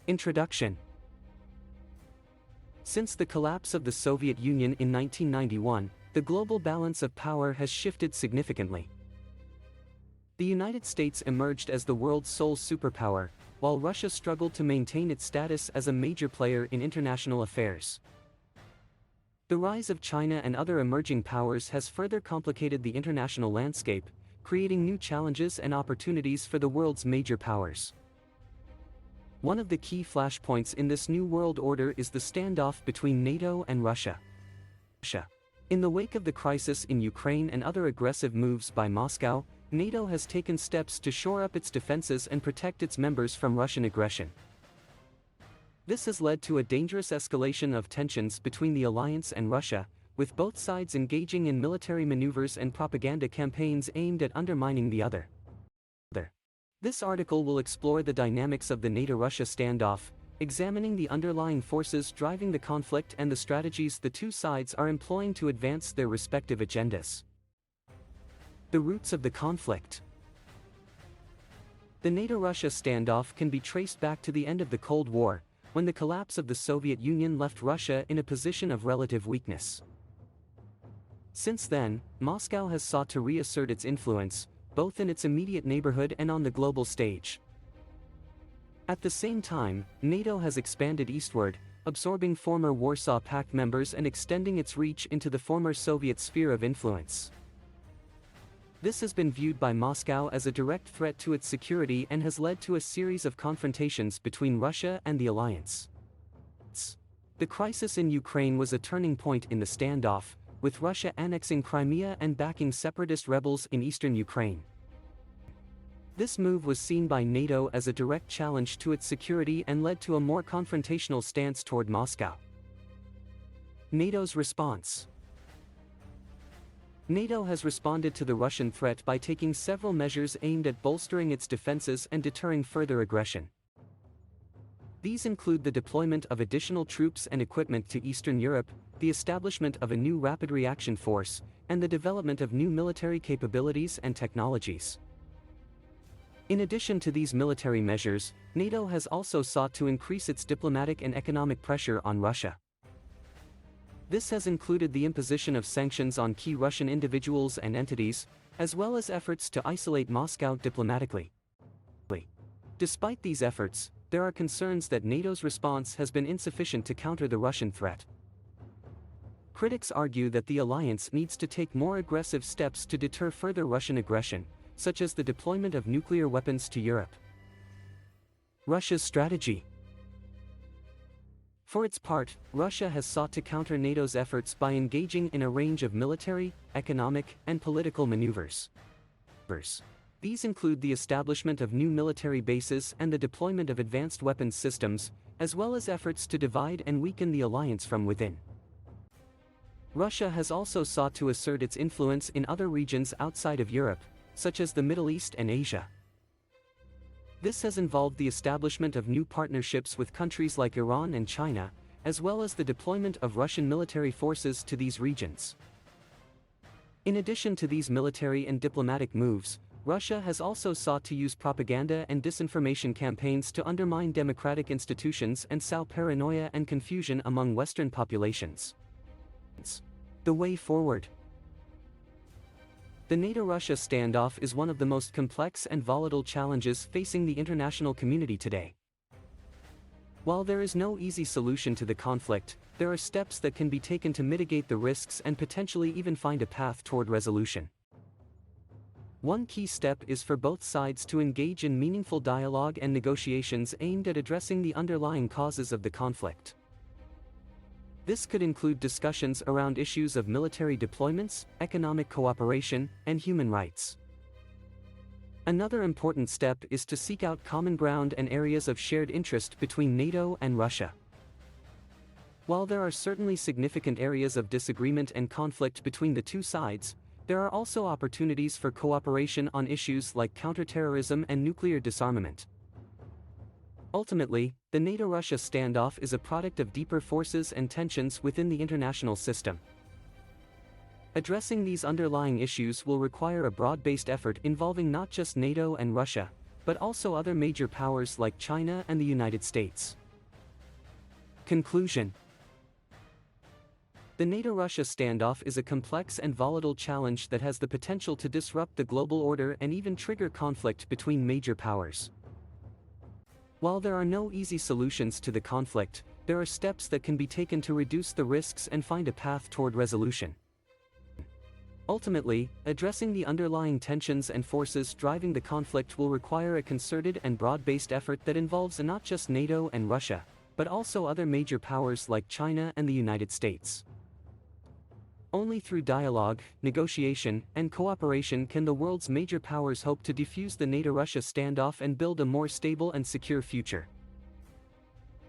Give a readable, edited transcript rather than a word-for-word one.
Introduction. Since the collapse of the Soviet Union in 1991, the global balance of power has shifted significantly. The United States emerged as the world's sole superpower, while Russia struggled to maintain its status as a major player in international affairs. The rise of China and other emerging powers has further complicated the international landscape, creating new challenges and opportunities for the world's major powers. One of the key flashpoints in this new world order is the standoff between NATO and Russia. In the wake of the crisis in Ukraine and other aggressive moves by Moscow, NATO has taken steps to shore up its defenses and protect its members from Russian aggression. This has led to a dangerous escalation of tensions between the alliance and Russia, with both sides engaging in military maneuvers and propaganda campaigns aimed at undermining the other. This article will explore the dynamics of the NATO-Russia standoff, examining the underlying forces driving the conflict and the strategies the two sides are employing to advance their respective agendas. The roots of the conflict. The NATO-Russia standoff can be traced back to the end of the Cold War, when the collapse of the Soviet Union left Russia in a position of relative weakness. Since then, Moscow has sought to reassert its influence, both in its immediate neighborhood and on the global stage. At the same time, NATO has expanded eastward, absorbing former Warsaw Pact members and extending its reach into the former Soviet sphere of influence. This has been viewed by Moscow as a direct threat to its security and has led to a series of confrontations between Russia and the alliance. The crisis in Ukraine was a turning point in the standoff, with Russia annexing Crimea and backing separatist rebels in eastern Ukraine. This move was seen by NATO as a direct challenge to its security and led to a more confrontational stance toward Moscow. NATO's response. NATO has responded to the Russian threat by taking several measures aimed at bolstering its defenses and deterring further aggression. These include the deployment of additional troops and equipment to Eastern Europe, the establishment of a new rapid reaction force, and the development of new military capabilities and technologies. In addition to these military measures, NATO has also sought to increase its diplomatic and economic pressure on Russia. This has included the imposition of sanctions on key Russian individuals and entities, as well as efforts to isolate Moscow diplomatically. Despite these efforts, there are concerns that NATO's response has been insufficient to counter the Russian threat. Critics argue that the alliance needs to take more aggressive steps to deter further Russian aggression, such as the deployment of nuclear weapons to Europe. Russia's strategy. For its part, Russia has sought to counter NATO's efforts by engaging in a range of military, economic, and political maneuvers. These include the establishment of new military bases and the deployment of advanced weapons systems, as well as efforts to divide and weaken the alliance from within. Russia has also sought to assert its influence in other regions outside of Europe, such as the Middle East and Asia. This has involved the establishment of new partnerships with countries like Iran and China, as well as the deployment of Russian military forces to these regions. In addition to these military and diplomatic moves, Russia has also sought to use propaganda and disinformation campaigns to undermine democratic institutions and sow paranoia and confusion among Western populations. The way forward. The NATO-Russia standoff is one of the most complex and volatile challenges facing the international community today. While there is no easy solution to the conflict, there are steps that can be taken to mitigate the risks and potentially even find a path toward resolution. One key step is for both sides to engage in meaningful dialogue and negotiations aimed at addressing the underlying causes of the conflict. This could include discussions around issues of military deployments, economic cooperation, and human rights. Another important step is to seek out common ground and areas of shared interest between NATO and Russia. While there are certainly significant areas of disagreement and conflict between the two sides, there are also opportunities for cooperation on issues like counterterrorism and nuclear disarmament. Ultimately, the NATO-Russia standoff is a product of deeper forces and tensions within the international system. Addressing these underlying issues will require a broad-based effort involving not just NATO and Russia, but also other major powers like China and the United States. Conclusion. The NATO-Russia standoff is a complex and volatile challenge that has the potential to disrupt the global order and even trigger conflict between major powers. While there are no easy solutions to the conflict, there are steps that can be taken to reduce the risks and find a path toward resolution. Ultimately, addressing the underlying tensions and forces driving the conflict will require a concerted and broad-based effort that involves not just NATO and Russia, but also other major powers like China and the United States. Only through dialogue, negotiation, and cooperation can the world's major powers hope to defuse the NATO-Russia standoff and build a more stable and secure future.